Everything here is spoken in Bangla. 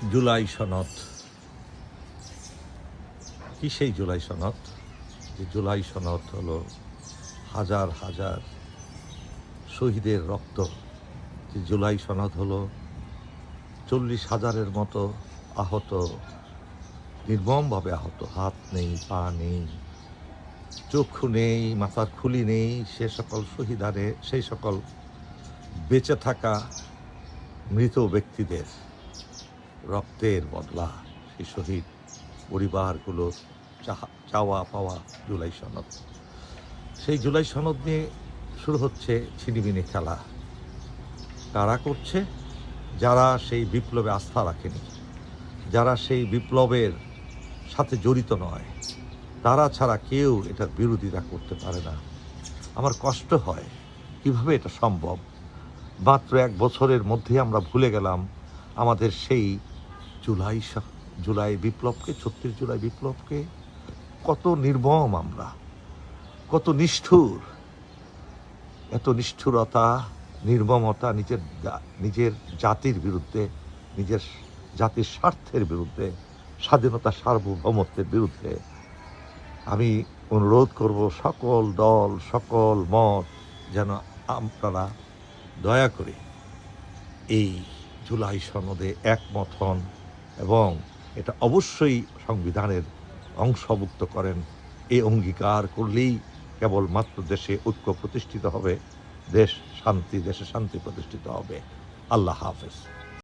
জুলাই সনদ। কি সেই জুলাই সনদ? যে জুলাই সনদ হলো হাজার হাজার শহীদের রক্ত। যে জুলাই সনদ হলো 40,000-এর মতো আহত, নির্মমভাবে আহত, হাত নেই, পা নেই, চক্ষু নেই, মাথার খুলি নেই, সে সকল শহীদারে, সেই সকল বেঁচে থাকা মৃত ব্যক্তিদের রক্তের বদলা সেই শহীদ পরিবারগুলোর চাওয়া পাওয়া জুলাই সনদ। সেই জুলাই সনদ নিয়ে শুরু হচ্ছে ছিনিমিনি খেলা। কারা করছে? যারা সেই বিপ্লবে আস্থা রাখেনি, যারা সেই বিপ্লবের সাথে জড়িত নয়, তারা ছাড়া কেউ এটার বিরোধিতা করতে পারে না। আমার কষ্ট হয়, কিভাবে এটা সম্ভব? মাত্র 1 বছরের মধ্যে আমরা ভুলে গেলাম আমাদের সেই জুলাই বিপ্লবকে, 36 জুলাই বিপ্লবকে। কত নির্মম আমরা, কত নিষ্ঠুর, এত নিষ্ঠুরতা, নির্মমতা নিজের জাতির বিরুদ্ধে, নিজের জাতির স্বার্থের বিরুদ্ধে, স্বাধীনতা সার্বভৌমত্বের বিরুদ্ধে। আমি অনুরোধ করব সকল দল, সকল মত যেন আপনারা দয়া করে এই জুলাই সনদে একমত হন এবং এটা অবশ্যই সংবিধানের অংশভুক্ত করেন। এই অঙ্গীকার করলেই কেবলমাত্র দেশে ঐক্য প্রতিষ্ঠিত হবে, দেশে শান্তি প্রতিষ্ঠিত হবে। আল্লাহ হাফেজ।